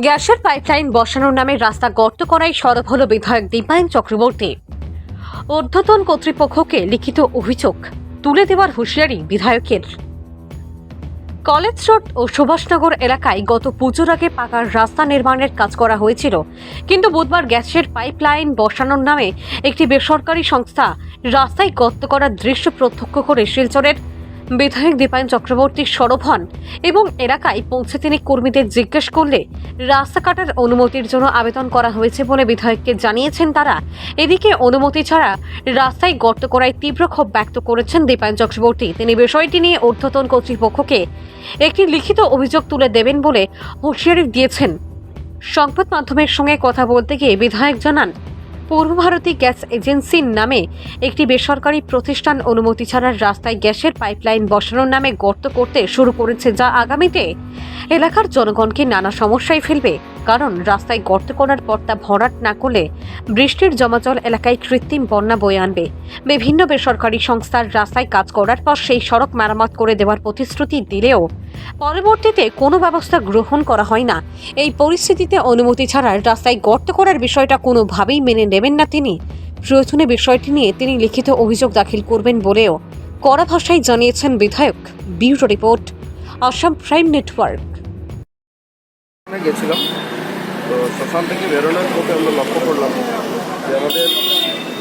গ্যাসের পাইপলাইন বসানোর নামে রাস্তা গর্ত করায় সরব হল বিধায়ক দীপায়ন চক্রবর্তী। ঊর্ধ্বতন কর্তৃপক্ষকে লিখিত অভিযোগ তুলে দেওয়ার হুঁশিয়ারি বিধায়কের। কলেজ রোড ও সুভাষনগর এলাকায় গত পুজোর আগে পাকার রাস্তা নির্মাণের কাজ করা হয়েছিল, কিন্তু বুধবার গ্যাসের পাইপলাইন বসানোর নামে একটি বেসরকারি সংস্থা রাস্তায় গর্ত করার দৃশ্য প্রত্যক্ষ করে শিলচরের বিধায়ক দীপায়ন চক্রবর্তী সরব হন এবং এলাকায় পৌঁছে তিনি কর্মীদের জিজ্ঞেস করলে রাস্তা কাটার অনুমতির জন্য আবেদন করা হয়েছে বলে বিধায়ককে জানিয়েছেন তারা। এদিকে অনুমতি ছাড়া রাস্তায় গর্ত করায় তীব্র ক্ষোভ ব্যক্ত করেছেন দীপায়ন চক্রবর্তী। তিনি বিষয়টি নিয়ে ঊর্ধ্বতন কর্তৃপক্ষকে একটি লিখিত অভিযোগ তুলে দেবেন বলে হুঁশিয়ারি দিয়েছেন। সংবাদ মাধ্যমের সঙ্গে কথা বলতে গিয়ে বিধায়ক জানান, পূর্ব ভারতী গ্যাস এজেন্সির নামে একটি বেসরকারি প্রতিষ্ঠান অনুমতি ছাড়া রাস্তায় গ্যাসের পাইপলাইন বসানোর নামে গর্ত করতে শুরু করেছে, যা আগামীতে এলাকার জনগণকে নানা সমস্যায় ফেলবে। কারণ রাস্তায় গর্ত করার পর তা ভরাট না করলে বৃষ্টির জমাজল এলাকায় কৃত্রিম বন্যা বয়ে আনবে। বিভিন্ন বেসরকারি সংস্থার রাস্তায় কাজ করার পর সেই সড়ক মেরামত করে দেওয়ার প্রতিশ্রুতি দিলেও পরবর্তীতে কোনো ব্যবস্থা গ্রহণ করা হয় না। এই পরিস্থিতিতে অনুমতি ছাড়া রাস্তায় গর্ত করার বিষয়টা কোনোভাবেই মেনে নেবেন না তিনি। প্রয়োজনে বিষয়টি নিয়ে তিনি লিখিত অভিযোগ দাখিল করবেন বলেও কড়া ভাষায় জানিয়েছেন বিধায়ক। Bureau report, Assam prime network. গেছিলাম তো শ্মশান থেকে বেরোনোর পথে আমরা লক্ষ্য করলাম যে আমাদের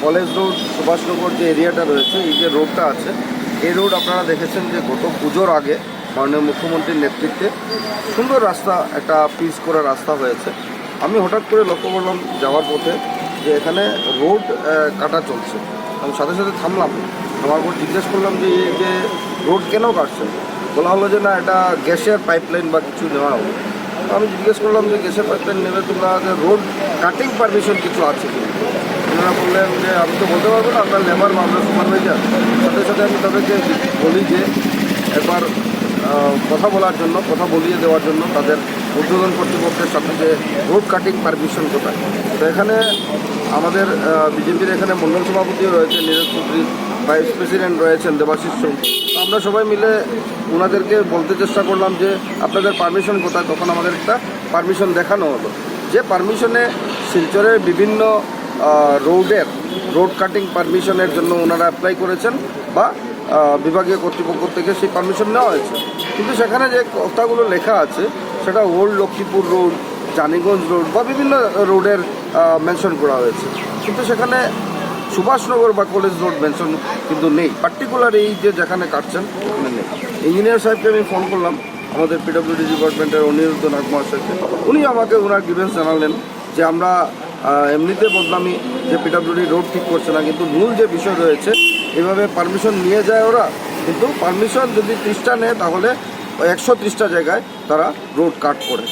কলেজ রোড সুভাষনগর যে এরিয়াটা রয়েছে, এই যে রোডটা আছে, এই রোড আপনারা দেখেছেন যে গত পুজোর আগে মাননীয় মুখ্যমন্ত্রীর নেতৃত্বে সুন্দর রাস্তা, একটা পিচ করা রাস্তা হয়েছে। আমি হঠাৎ করে লক্ষ্য করলাম যাওয়ার পথে যে এখানে রোড কাটা চলছে। আমি সাথে সাথে থামলাম, আমার পর জিজ্ঞেস করলাম যে এই যে রোড কেন কাটছে। বলা হলো যে না, এটা গ্যাসের পাইপলাইন বা কিছু নেওয়া হবে। আমি জিজ্ঞেস করলাম যে গ্যাসের পাইপলাইন নেবে তোমরা, রোড কাটিং পারমিশন কিছু আছে কি? ওনারা বললেন যে আমি তো বলতে পারবো না, আপনার লেবার বা আপনার সুপারভাইজার। সাথে সাথে আমি তাদেরকে বলি যে একবার কথা বলার জন্য, কথা বলিয়ে দেওয়ার জন্য তাদের ঊর্ধ্বতন কর্তৃপক্ষের সাথে যে রোড কাটিং পারমিশন কোথায়। তো এখানে আমাদের বিজেপির এখানে মণ্ডল সভাপতিও রয়েছেন, নীরজ চৌধুরী, ভাইস প্রেসিডেন্ট রয়েছেন দেবাশিস সিং। আমরা সবাই মিলে ওনাদেরকে বলতে চেষ্টা করলাম যে আপনাদের পারমিশন কোথায়। তখন আমাদের একটা পারমিশন দেখানো হলো, যে পারমিশনে শিলচরের বিভিন্ন রোডের রোড কাটিং পারমিশনের জন্য ওনারা অ্যাপ্লাই করেছেন বা বিভাগীয় কর্তৃপক্ষ থেকে সেই পারমিশন নেওয়া হয়েছে। কিন্তু সেখানে যে কথাগুলো লেখা আছে সেটা old Lakshmipur road, Janiganj road বা বিভিন্ন রোডের মেনশন করা হয়েছে, কিন্তু সেখানে সুভাষনগর বা কলেজ রোড মেনশন কিন্তু নেই। পার্টিকুলার এই যে যেখানে কাটছেন ওখানে নেই। ইঞ্জিনিয়ার সাহেবকে আমি ফোন করলাম, আমাদের পিডব্লিউডি ডিপার্টমেন্টের অনিরুদ্ধ নাগ মহাশয়কে। উনি আমাকে ওনার গ্রিভেন্স জানালেন যে আমরা এমনিতে বদনামি যে পিডব্লিউডি রোড ঠিক করছে না, কিন্তু মূল যে বিষয় রয়েছে এভাবে পারমিশন নিয়ে যায় ওরা, কিন্তু পারমিশন যদি 30টা নেয় তাহলে 130টা জায়গায় তারা রোড কাট করে।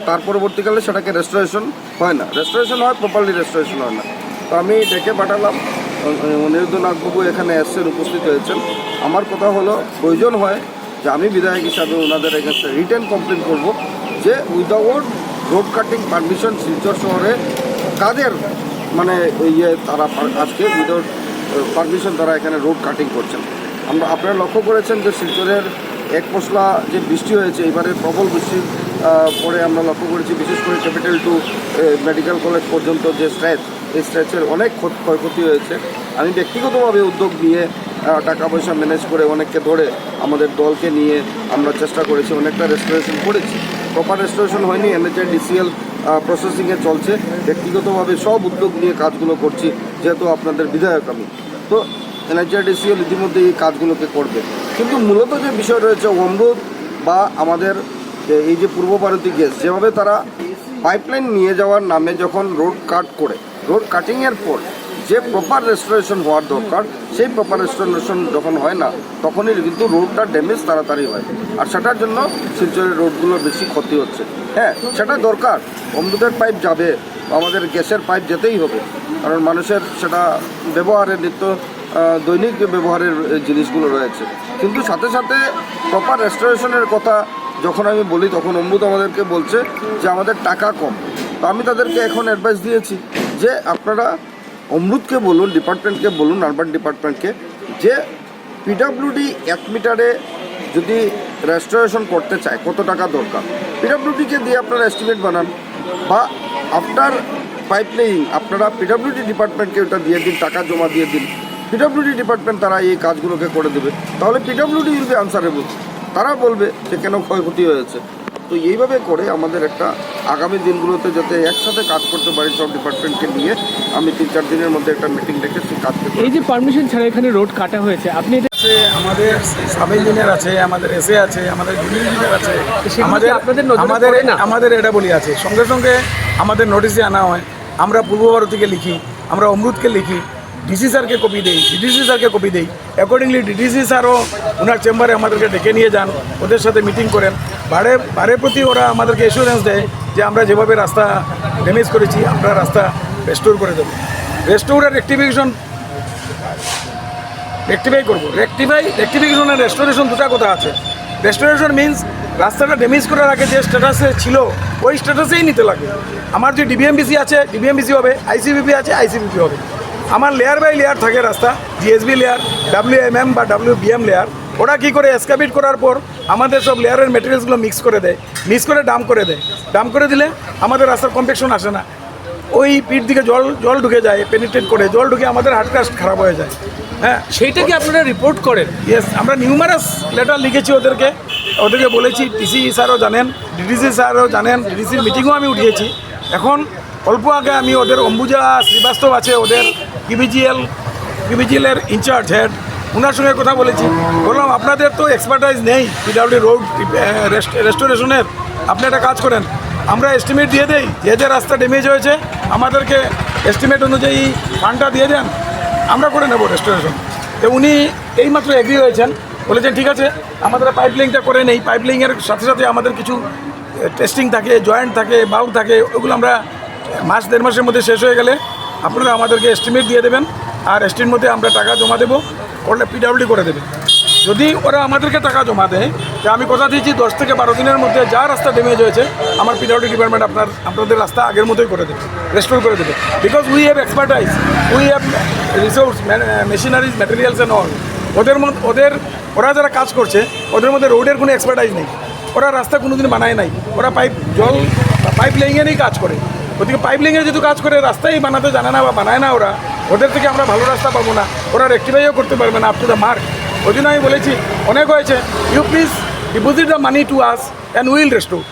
তার পরবর্তীকালে সেটাকে রেস্টোরেশন হয় না, রেস্টোরেশন হয় প্রপারলি, রেস্টোরেশন হয় না। তো আমি ডেকে পাঠালাম, অনিরুদ্ধ নাগবাবু এখানে এসছেন, উপস্থিত হয়েছেন। আমার কথা হলো প্রয়োজন হয় যে আমি বিধায়ক হিসাবে ওনাদের এগেন্স্টে রিটেন কমপ্লেন করব যে without road cutting permission Silchar শহরে কাদের মানে তারা আজকে উইদাউট পারমিশন তারা এখানে রোড কাটিং করছেন। আপনারা লক্ষ্য করেছেন যে শিলচরের এক পশলা যে বৃষ্টি হয়েছে, এবারে প্রবল বৃষ্টির পরে আমরা লক্ষ্য করেছি, বিশেষ করে ক্যাপিটাল টু মেডিকেল কলেজ পর্যন্ত যে স্ট্রেচ, এই স্ট্রেচের অনেক ক্ষয়ক্ষতি হয়েছে। আমি ব্যক্তিগতভাবে উদ্যোগ নিয়ে টাকা পয়সা ম্যানেজ করে অনেককে ধরে আমাদের দলকে নিয়ে আমরা চেষ্টা করেছি, অনেকটা রেস্টোরেশন করেছি। প্রপার রেস্টোরেশন হয়নি, NHIDCL প্রসেসিংয়ে চলছে। ব্যক্তিগতভাবে সব উদ্যোগ নিয়ে কাজগুলো করছি, যেহেতু আপনাদের বিধায়ক আমি। তো NHIDCL ইতিমধ্যে এই কাজগুলোকে করবে, কিন্তু মূলত যে বিষয় রয়েছে অমৃত বা আমাদের এই যে পূর্ব ভারতী গ্যাস, যেভাবে তারা পাইপলাইন নিয়ে যাওয়ার নামে যখন রোড কাট করে, রোড কাটিংয়ের পর যে প্রপার রেস্টোরেশন হওয়ার দরকার, সেই প্রপার রেস্টোরেশন যখন হয় না, তখনই কিন্তু রোডটা ড্যামেজ তাড়াতাড়ি হয়, আর সেটার জন্য শিলচরের রোডগুলোর বেশি ক্ষতি হচ্ছে। হ্যাঁ, সেটা দরকার, অমৃতের পাইপ যাবে, আমাদের গ্যাসের পাইপ যেতেই হবে, কারণ মানুষের সেটা ব্যবহারের দৈনিক ব্যবহারের জিনিসগুলো রয়েছে। কিন্তু সাথে সাথে প্রপার রেস্টোরেশনের কথা যখন আমি বলি, তখন অমৃত আমাদেরকে বলছে যে আমাদের টাকা কম। তো আমি তাদেরকে এখন অ্যাডভাইস দিয়েছি যে আপনারা অমৃতকে বলুন, ডিপার্টমেন্টকে বলুন, আরবান ডিপার্টমেন্টকে, যে পিডব্লিউডি 1 মিটারে যদি রেস্টোরেশন করতে চায় কত টাকা দরকার, পিডব্লিউডিকে দিয়ে আপনারা এস্টিমেট বানান, বা আফটার পাইপ লেইং আপনারা পিডব্লিউডি ডিপার্টমেন্টকে ওটা দিয়ে দিন, টাকা জমা দিয়ে দিন, পিডব্লিউডি ডিপার্টমেন্ট তারা এই কাজগুলোকে করে দেবে, তাহলে পিডব্লিউডি উইল বি আনসারেবল, তারা বলবে যে কেন ক্ষয়ক্ষতি হয়েছে। তো এইভাবে করে আমাদের একটা আগামী দিনগুলোতে যাতে একসাথে কাজ করতে পারি সব ডিপার্টমেন্টকে নিয়ে, আমি 3-4 দিনের মধ্যে একটা মিটিং ডেকে সেই কাজকে এই যে পারমিশন ছাড়া এখানে রোড কাটা হয়েছে, আপনি এটা আছে, আমাদের সাব ইঞ্জিনিয়ার আছে, আমাদের এসএ আছে, আমাদের জুনিয়র ইঞ্জিনিয়ার আছে, আমাদের আপনাদের নজরে আমাদের পড়ে না? আমাদের এটা বলি আছে, সঙ্গে সঙ্গে আমাদের নোটিশে আনা হয়, আমরা পূর্ব ভারতীকে লিখি, আমরা অমৃতকে লিখি, ডিসি স্যারকে কপি দেই, ডিডিসি স্যারকে কপি দেই, অ্যাকর্ডিংলি ডিডিসি স্যারও ওনার চেম্বারে আমাদেরকে ডেকে নিয়ে যান, ওদের সাথে মিটিং করেন, বারে প্রতি ওরা আমাদেরকে এসুরেন্স দেয় যে আমরা যেভাবে রাস্তা ড্যামেজ করেছি আমরা রাস্তা রেস্টোর করে দেবো। রেস্টোরের রেক্টিফাই করবো। রেক্টিফিকেশন আর রেস্টোরেশন দুটা কথা আছে। রেস্টোরেশন মিন্স রাস্তাটা ড্যামেজ করার আগে যে স্ট্যাটাসে ছিল ওই স্ট্যাটাসেই নিতে লাগে। আমার যে ডিবিএমবিসি আছে ডিবিএমবিসি হবে, আইসিবিপি আছে আইসিবিপি হবে। আমার লেয়ার বাই লেয়ার থাকে রাস্তা, জিএসবি লেয়ার, WMM বা WBM লেয়ার। ওরা কী করে এসকাভেট করার পর আমাদের সব লেয়ারের মেটেরিয়ালসগুলো মিক্স করে দেয়, মিক্স করে ডাম্প করে দেয়। ডাম্প করে দিলে আমাদের রাস্তার কম্পেকশন আসে না, ওই পিঠ দিকে জল ঢুকে যায়, পেনিট্রেট করে জল ঢুকে আমাদের হার্ডকাস্ট খারাপ হয়ে যায়। হ্যাঁ, সেইটা কি আপনারা রিপোর্ট করেন? ইয়েস, আমরা নিউমারাস লেটার লিখেছি ওদেরকে বলেছি, টিসি স্যারও জানেন, ডিডিসি স্যারও জানেন, ডিডিসির মিটিংও আমি উঠিয়েছি। এখন অল্প আগে আমি ওদের অম্বুজা শ্রীবাস্তব আছে, ওদের কিবিজিএলের ইনচার্জ হেড, ওনার সঙ্গে কথা বলেছি। বললাম আপনাদের তো এক্সপার্টাইজ নেই পিডব্লিউডি রোড রেস্টোরেশনের, আপনি একটা কাজ করেন, আমরা এস্টিমেট দিয়ে দেই, যে রাস্তা ড্যামেজ হয়েছে আমাদেরকে এস্টিমেট অনুযায়ী ফান্ডটা দিয়ে দেন, আমরা করে নেব রেস্টোরেশন। তো উনি এইমাত্র এগ্রি হয়েছেন, বলেছেন ঠিক আছে আমাদের পাইপ লাইনটা করে নেই। পাইপ লাইনের সাথে সাথে আমাদের কিছু টেস্টিং থাকে, জয়েন্ট থাকে, বাল্ব থাকে, ওগুলো আমরা 1-1.5 মাসের মধ্যে শেষ হয়ে গেলে আপনারা আমাদেরকে এস্টিমেট দিয়ে দেবেন, আর এস্টিমের মধ্যে আমরা টাকা জমা দেবো, করলে পিডব্লিউডি করে দেবে। যদি ওরা আমাদেরকে টাকা জমা দেয়, তা আমি কথা দিয়েছি 10 থেকে 12 দিনের মধ্যে যা রাস্তা ড্যামেজ হয়েছে আমার পিডব্লিউডি ডিপার্টমেন্ট আপনাদের রাস্তা আগের মতোই করে দেবে, রেস্টোর করে দেবে। Because we have expertise, we have resource, machineries, materials and all. ওরা যারা কাজ করছে ওদের মধ্যে রোডের কোনো এক্সপার্টাইজ নেই, ওরা রাস্তা কোনো দিন বানায় নাই, ওরা পাইপ লাইনেরই কাজ করে। ওদিকে পাইপ লাইনের যেহেতু কাজ করে রাস্তাই বানাতে জানে না বা বানায় না ওদের থেকে আমরা ভালো রাস্তা পাবো না, ওরা রেক্টিফাইও করতে পারবে না আপ টু দ্য মার্ক। ওই জন্য আমি বলেছি অনেক হয়েছে, you please deposit the money to us and will restore.